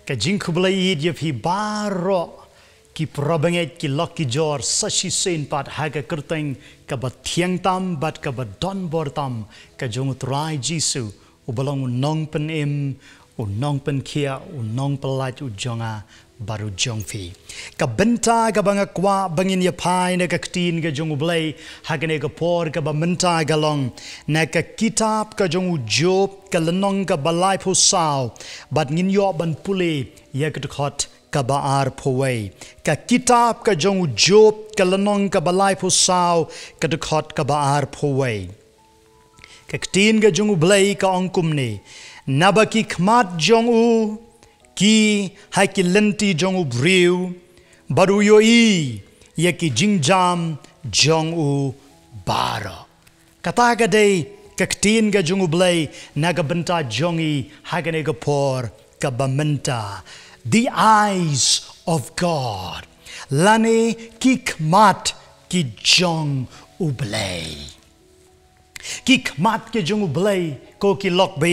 ka jingku belai dia pi baro ki probanget ki loki jor sashi sen pat haga kerteng ka batiang tam bat ka badon bortam ka jong trai jisu ubalong nong pen im unong pen kia unong pelat ujonga baru jongfi ka benta ka banga kwa bangin ya pai na ka ktin ka jong blai hagane ka por ka ba menta ka long na ka kitab ka jong job ka lenong ka balai phu sao bat ngin yo ban pule ya ka khot ka baar phowai ka kitab ka jong job ka lenong ka balai phu sao ka khot ka baar phowai ka ktin ka jong blai ka ongkum ni nabaki khmat jong u ki hai ki lenti jong u briu baru yo i ye ki jingjam jong u bara kata ka dei ka ktin ka jong u blai naga benta jongi hagane ka por ka bamenta the eyes of God lane ki khmat ki jong u blai ki khmat ke jong u blai ko ki lok be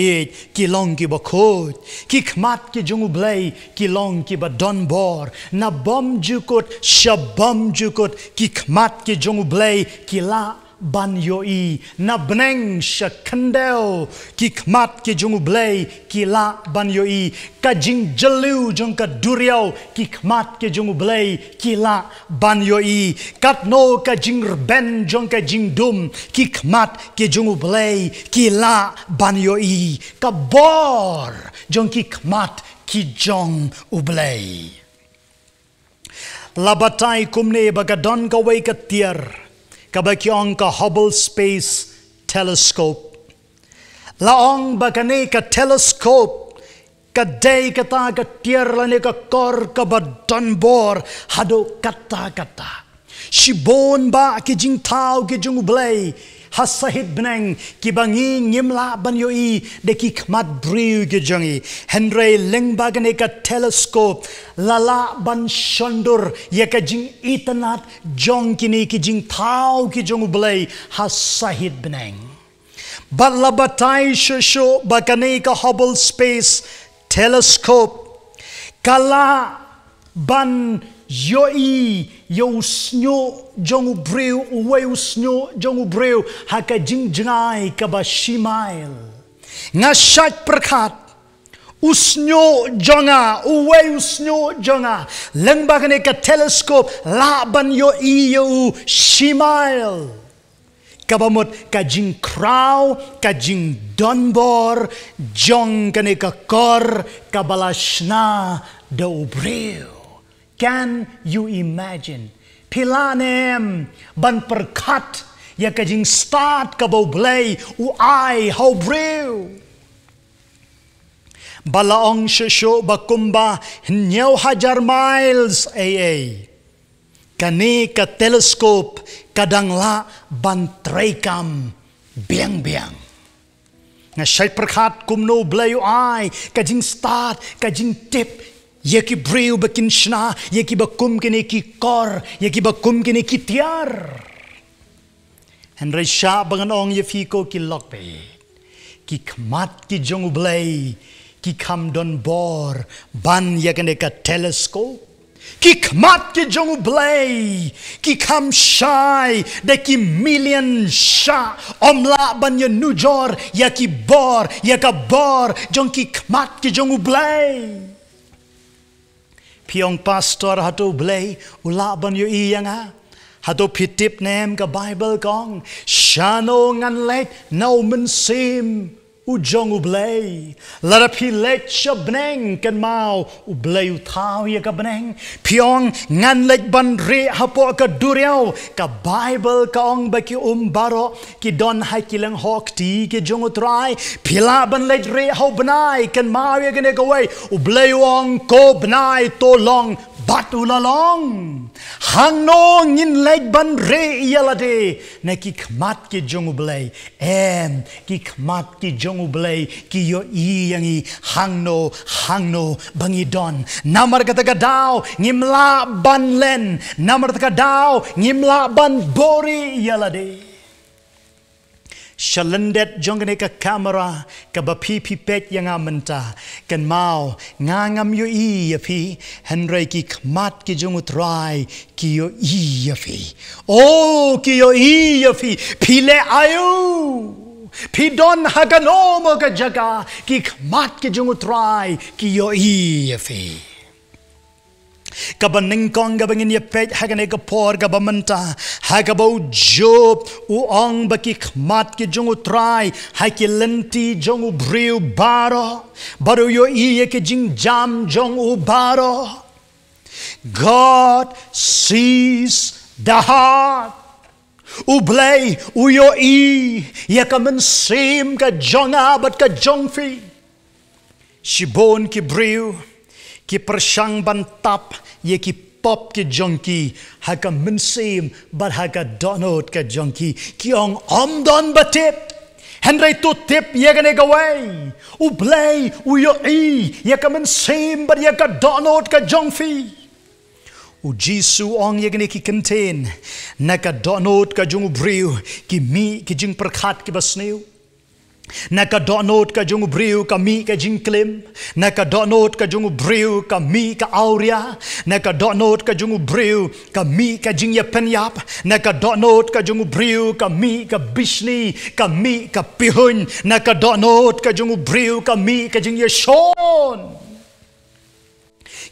ki long ki ba khot ki khmat ki jong u blai ki long ki ba don bor na bom jukot shabam jukot ki khmat ki jong u blai ki la ban yo i na bneng shakandel ki khmat ki jong u blai ki la ban yo i ka jing jalu jong ka duriao ki khmat ki jong u blai ki la ban yo i kat no ka jing ben jong ka jing dum ki khmat ki jong u blai ki la ban yo i ka bor jong ki khmat ki jong u blai la batai kumne bagadon ka wei ka tier kabakyong ka Hubble Space Telescope laong bagane ka telescope ka day kata ka tier lane ka kor ka badon bor hado kata shibon ba ki jing tau ki jung blai hasahit beneng ki bangi ngimla ban yo i de ki khmat briu ki jongi henry leng bagane ka telescope lala ban shondur ye ka jing itanat jong kini ki jing tau ki jong blai hasahit beneng balla batai shosho bagane ka Hubble Space Telescope kala ban yoi yo snyo jong breu uwe snyo jong breu haka jing jangai ka ba shimail ngashat perkat usnyo jonga uwe usnyo jonga lengba kane ka telescope la ban yo shimail kabamot ka jing kraw ka jing donbor jong kane ka kor ka balashna do breu. Can you imagine? Pilanem ban perkat ya kajing start kabau blay u ai how breu. Balaong shesho bakumba nyaw hajar miles AA. Kani ka telescope kadangla ban traikam biang-biang. Nga syait perkat kumno blay u ai kajing start kajing tip yaki breu bakin shna yaki bakum kene ki kor yaki bakum kene ki tiar henry sha bangan ong yafiko ki lokbe ki khmat ki jong blai ki kham don bor ban yakane ka telescope ki khmat ki jong blai ki kham shai de ki million sha omla ban ya nujor yaki bor yaka bor jong ki khmat ki jong blai piong pastor hato blay ulaban yo iyanga hato pitip nem ka Bible kong shano ngan let no men sim ujong ublay lara pi let shabneng kan mau ublay utau ya ka beneng piong ngan let ban re hapo ka duriao ka Bible kong baki baro ki don hai kilang hok ti ki jong utrai pila ban let re ho benai kan mau ya gane ka way ublay wong ko benai to long batu lalong hang no ngin leg ban re yalade na ki khmat ki jong ublay ki khmat ki jong ublay ki yo i yangi hang no bangi don namar kata daw ngimla ban len namar kata daw ngimla ban bori yalade Shalendet jongane ka kamera ka ba pet yang amenta kan mau ngangam yo I fi Henry ki khmat ki jongu try ki yo I fi oh ki yo I fi phile ayu pidon hagano mo ka jaga ki khmat ki jongu try ki yo I fi kabaning kong kabangin ya pet hagane ka por kabamanta hagabo job uong baki khmat ki jongu try haki lenti jongu briu baro baro yo iye ke jing jam jongu baro. God sees the heart ublay uyo I ya kamen sim ka jonga bat ka jongfi shibon ki briu ki persang bantap ye ki pop ki jonki haka mensim but haka donot ka jonki ki ong omdon batip Henry to tip ye gane gaway ublay uyo I ye ka mensim but ye ka donot ka jongfi u Jisu ong ye gane ki contain na ka donot ka jong briu ki mi ki jing perkhat ki basneu Naka donot ka jung briu ka mi ka jingklim naka donot ka jung briu ka mi ka auria naka donot ka jung briu ka mi ka jing ya penyap naka donot ka jung briu ka mi ka bishni ka mi ka pihun naka donot ka jung briu ka mi ka jing ya shon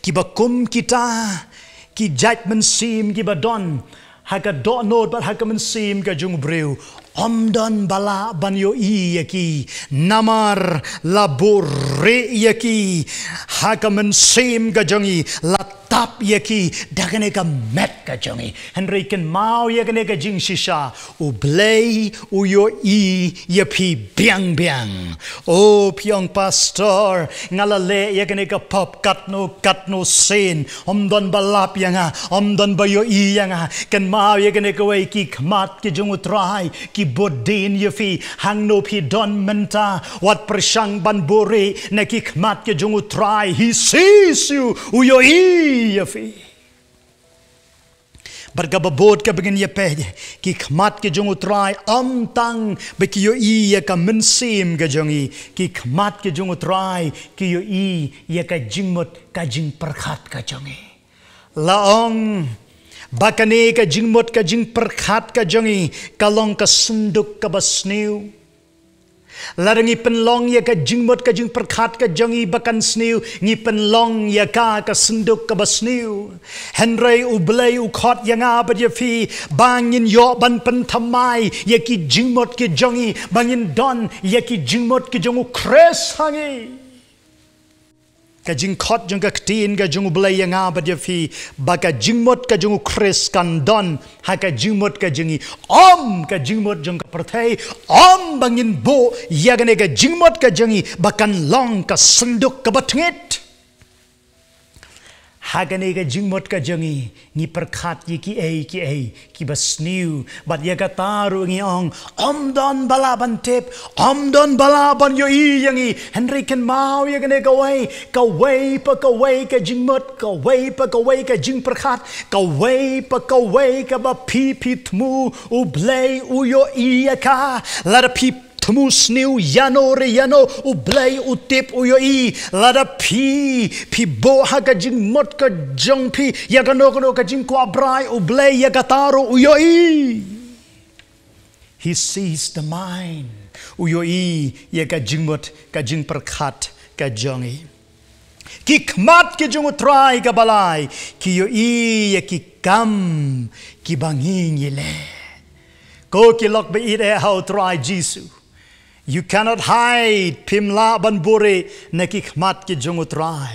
kibakum kita ki jat mensim kibadon haka donot but haka mensim ka jung briu Omdon bala banyo I yaki namar labore yaki hakamen sim gajongi latap yaki dagane ka met gajongi Henry ken mau yagane ka jing shisha ublay uyo I yapi biang biang oh piong pastor ngalale yagane ka pop katno sen omdon balap yanga omdon bayo I yanga ken mau yagane ka way ki khmat ki jung utrai ki bodin yafi hang no pi don menta wat persang ban bore na ki khmat ke jung utrai he sees you uyo I yafi bergababot ka begin ya pe ki khmat ke jung utrai tang be ki yo I ya ka mensim ka jongi ki khmat ke jung utrai ki yo I ya ka jingmot ka jing perkhat ka jongi laong bakane ka jingmot ka jing perkhat ka jongi kalong ka sunduk ka basniu larangi penlong ya ka jingmot ka jing perkhat ka jongi bakan sniu ngi penlong ya ka sunduk ka basniu Henry ublay ukhot yang abad ya fi bangin yo ban pentamai ya ki jingmot ki jongi bangin don ya ki jingmot ki jongu kres hangi ka jing khot jong ka tin ka jong ublay yang abad ya fi baka jingmot ka jong kres kan don ha ka jingmot ka jingi ka jingmot jong ka perthai bangin bo ya gane ka jingmot ka jongi bakan long ka senduk ka bathngit hagane ka jingmot ka jongi ni perkhat ye ki ki basniu bat ya ka taru ngi ong omdon balaban tip omdon balaban yo I yangi Henry ken mau ya gane ka way ka jingmot ka way ka jing perkhat ka way ka ba pithmu ublay uyo I ya ka lara Temu sniu yano ublay utip uyo I lada pi bo haga jing mot ka jong pi yagano ka jing kwa brai ublay yagataro uyo I he sees the mind uyo I yaga jing mot ka jing perkhat ka jong I ki khmat ki jong utrai ka balai ki yo I ya ki kam ki banging ile ko ki lok be ide how try Jisu You cannot hide pimla banbore neki khmat ki jong utrai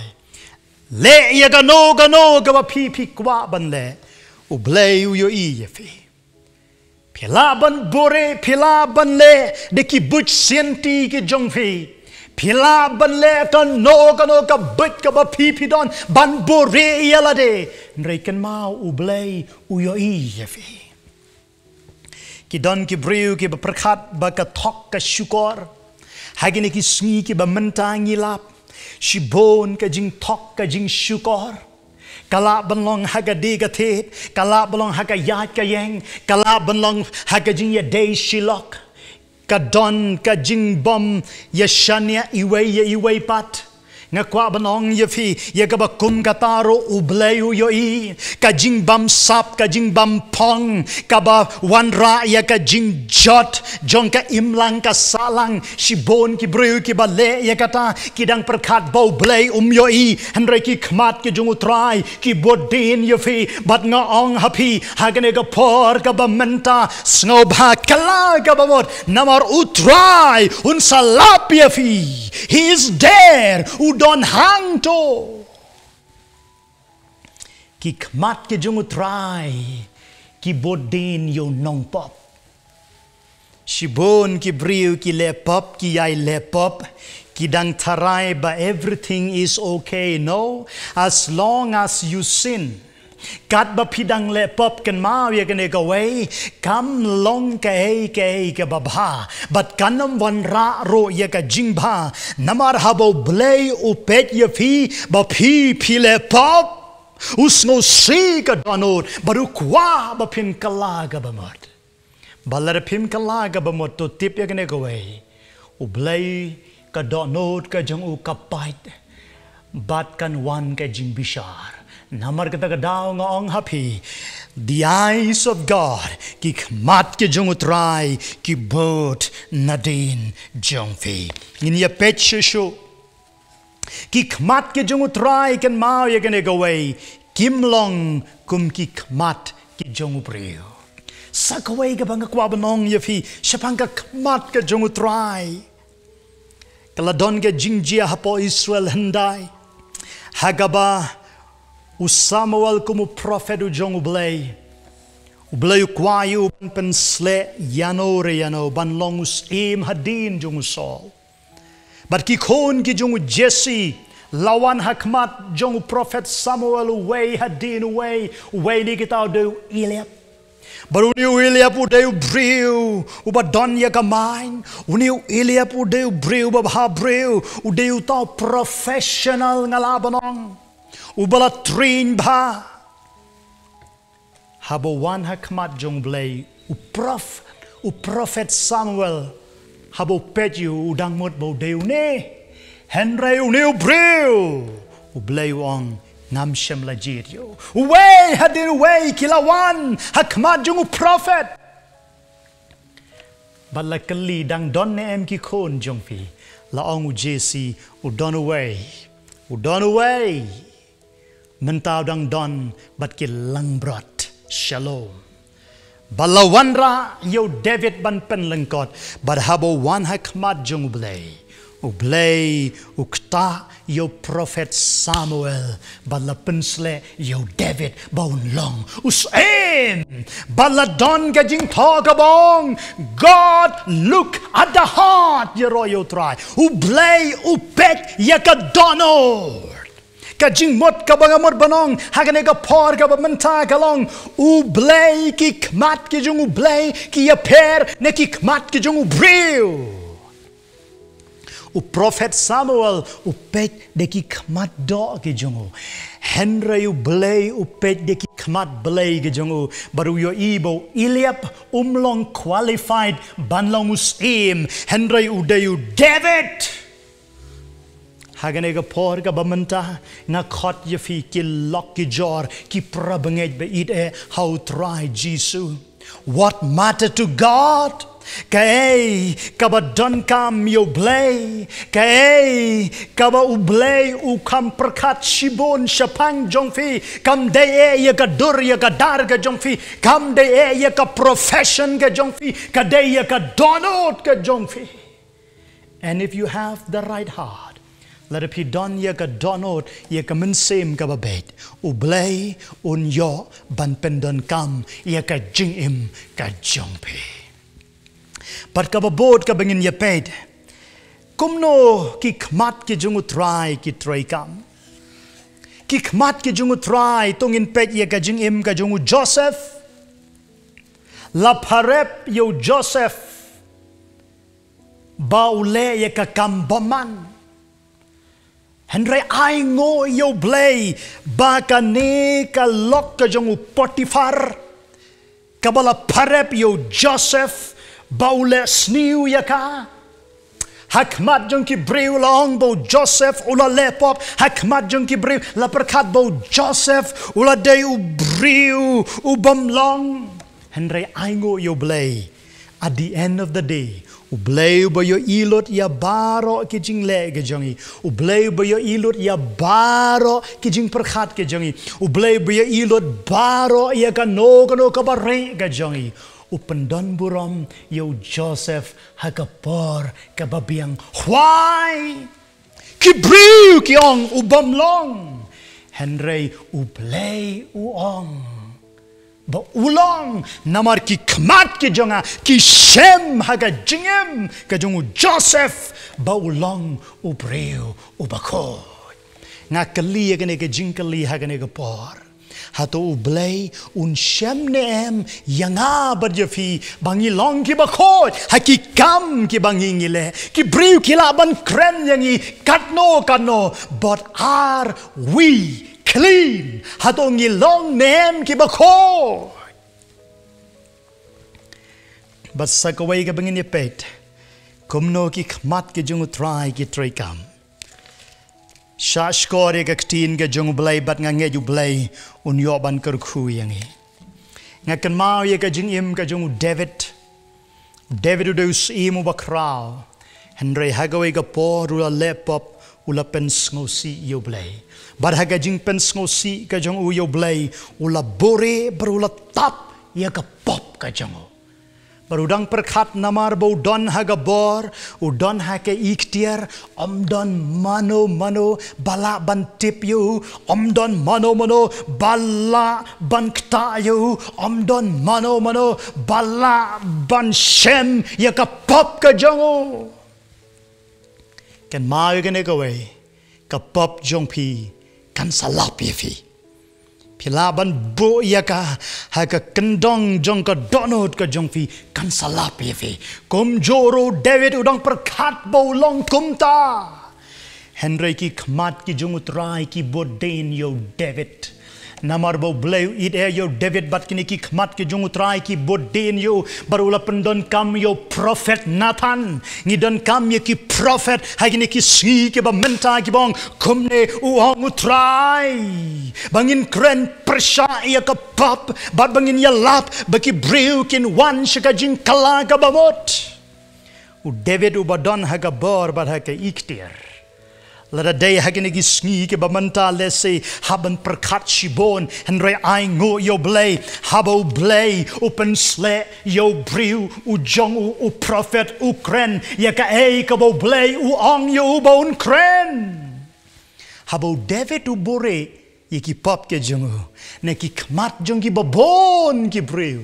le ya gano ka ba pi kwa ban le ublay uyo I yafi pila banbore pila ban le deki buch sienti ki jong fi pila ban le kano ka but ka ba pi don banbore yalade nreiken mau ublay uyo I yafi ki don ki briu ki perkhat ba ka thok ka syukor hagine ki sngi ki ba mentangi lap shibon ka jing thok ka jing syukor kala benlong haga de ka thet kala belong haga yat ka yang kala benlong haga jing ya day shilok ka don ka jing bom ya shania iwe pat nga kwa banong ya fi ya ka bakum ka taro ubleyu yo I ka jing bam sap ka jing bam pong ka ba wanra ya ka jing jot jong ka imlang ka salang shibon ki breu ki bale ya kata kidang perkat bau blay yo I hanre ki khmat ki jung utrai ki bodin ya fi bat nga ong happy hagane ka por ka ba menta snow ba kala ka ba mot namar utrai un salap ya fi he is there don hang to ki khmat ke jung utrai ki bodin yo nong pop shibon ki briu ki le pop ki yai le pop ki dang tarai but everything is okay no as long as you sin kat ba pidang le pop kan ma ya kan ga way kam long ke babha but kanam wan ra ro ya ka jingba namar habo blay upet ya fi ba phi le pop usno si ka donor baru kwa ba pin kala ga ba mot balar pin kala ga ba mot to tip ya kan ga way u blay ka donor ka jang u kapait bat kan wan ka jing bishar namar kata kadao nga ong happy the eyes of God ki khmat ke jung utrai ki bot nadin jong fi in ya pet sho ki khmat ke jung utrai kan mau ya kan go away kim long kum ki khmat ki jung upriu sakaway ka bang kwa banong ya fi shapang ka khmat ke jung utrai kaladon ke jingjia hapo Israel handai hagaba o Samuel como prophet o jong ublay kwayu pen sle yano ban long us hadin jong Saul but ki kon ki jong Jesse lawan hakmat jong prophet Samuel way hadin way ni kita do Eliab baru ni Eliab uday briu uba don ya kamain uni Eliab uday briu ba briu uday ta professional ngalabanong ubala train ba habo wan hakmat jong blay u prophet Samuel habo pet you udang mot bo deu ne henry u new breu u blay ong ngam shem lajit yo way hadin way kilawan hakmat jong prophet balakali dang don ne em ki kon jong fi la ong u jc u don away mentau dang don bat ki lang brot shalom balawanra yo David ban pen lengkot but habo wan hakmat jong ublay ukta yo prophet Samuel bala pensle yo David baun long usain bala don gajing thogabong God look at the heart yo royo try ublay upet yakadonor kajing mot ka bangamot banong hagane ka por ka bamanta kalong ublay ki khmat ki jung ublay ki aper ne ki khmat ki jung ubriu u prophet Samuel upet de ki khmat do ki jung Henry ublay upet de ki khmat blay ki jung baru yo ibo Eliab umlong qualified banlong usim Henry udayu David hagane ga por ga bamanta nga khot ye fi ki lok ki jor ki prabangej be it how try Jesus what matter to God kay kabadon kam yo blay kay kaba ublay u kam perkat shibon shapang jongfi kam de ye ka dur ye ka dar ka jongfi kam de ye ka profession ka jongfi ka de ye ka donot ka jongfi and if you have the right heart let it be done ye ka donot ye ka mensem ka babet ublay un yo ban pendon kam ye ka jingim ka jongpi pat ka babot ka bangin ye ped kumno ki khmat ki jungu try ki try kam ki khmat ki jungu try tongin ped ye ka jingim ka jungu Joseph la parep yo Joseph baule ye ka kambaman Henry ai ngo yo blay baka ne ka lok ka jong Potiphar kabala parep yo Joseph baule sniu yaka hakmat jong ki breu long bo Joseph ula lepop hakmat jong ki breu la perkat bo Joseph ula day u breu u bamlong Henry aingo yo blay at the end of the day u blay bo yo ilot ya baro ki jing le ke jongi u blay bo yo ilot ya baro ki jing perkat ke jongi u blay bo yo ilot baro ya kano ka bare ke jongi u pendon burom yo Joseph hakapor ka babiang why ki breu ki ong u bamlong Henry u blay u ong ba ulang namar ki kmat ki jonga ki shem haga jingem ka jongu Joseph ba ulang u breu u bako nga kali agane ka jingkali hagane ka por hato u blay un shem neem yanga barjafi bangi long ki bako haki kam ki bangi ngile ki breu ki laban kren yangi katno but are we clean hatong ilong nem ki bako but sakaway ka bangin ipet kumno ki kmat ki jung try ki kam shash kore ka ktin ka jung blay but nga nge ju blay un yoban kar khu yangi nga kan mau ye ka jing im ka jung David udus imu bakraw Henry hagaway ka por ula lepop ula pens ngosi yo blay bar haga jing pens ngosi ka jong u yo blay ula bore berula tap ya ka pop ka jong barudang perkat namar bo don haga bor u don hake iktiar don mano bala ban tip you don mano bala ban kta you don mano bala ban shem ya ka pop ka jong kan mau gane ka way ka pop jong pi kan salap ye fi pilaban bo ya ka ha ka kendong jong ka donut ka jong fi kan salap ye fi kom joro David udang perkat bo long kumta Henry ki kmat ki jong utrai ki boden yo David namar bo blay it yo David bat kini ki kmat ki jong utrai ki boden yo barula pendon kam yo prophet Nathan ngidon kam ye ki prophet hagini ki si ke ba menta ki bong kumne uang utrai bangin kren persya ya ka pap bat bangin ya lap baki breu kin wan shika jing kala ka bamot u David u badon haga bor bat haga iktir lada day hagini ki sngi ke ba menta lese haban perkat shibon henry ai ngo yo blay habo blay open sle yo breu u jong u prophet u kren ya ka ka bo blay u ong yo bon kren habo David u bore ye ki pop ke jong ne ki kmat jong ki babon ki breu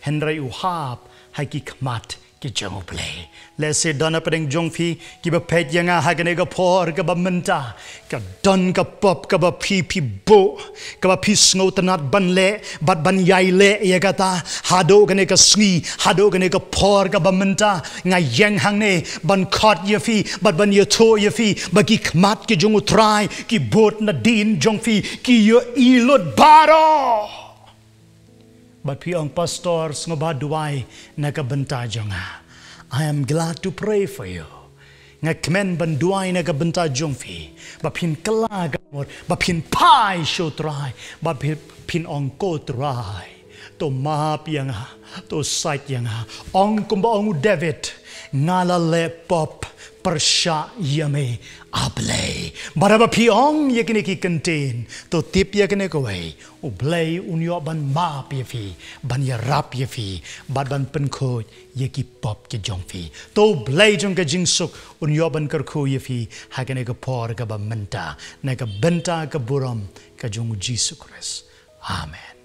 henry u hap ha ki kmat ki jong play let's say dona pedeng jong fi ki ba pet yanga hagane ga por ka ba menta ka don ka pop ka ba pi bo ka ba pi sngo tanat ban le bat ban yai le ya kata hado gane ka sngi hado gane ka por ka ba menta nga yang hang ne ban khot ye fi bat ban ye to ye fi ba ki kmat ki jong utrai ki bot na din jong fi ki yo ilot baro but piang pastors ngobaduai nakabenta jonga I am glad to pray for you ngakmen banduai nakabenta jongfi bapin kalaga mor bapin pai show try bapin ongko try to map yanga to site yanga ong kumba ong David ngala le pop persya yame ablay baraba piong yakini ki contain to tip yakine ko way ublay unyo ban map yefi ban yarap yefi ban penko yaki pop ke jongfi to blay jong ka jingsuk unyo ban karko yefi hagane ka por ka ba menta na ka benta ka buram ka jong Jesus Christ amen.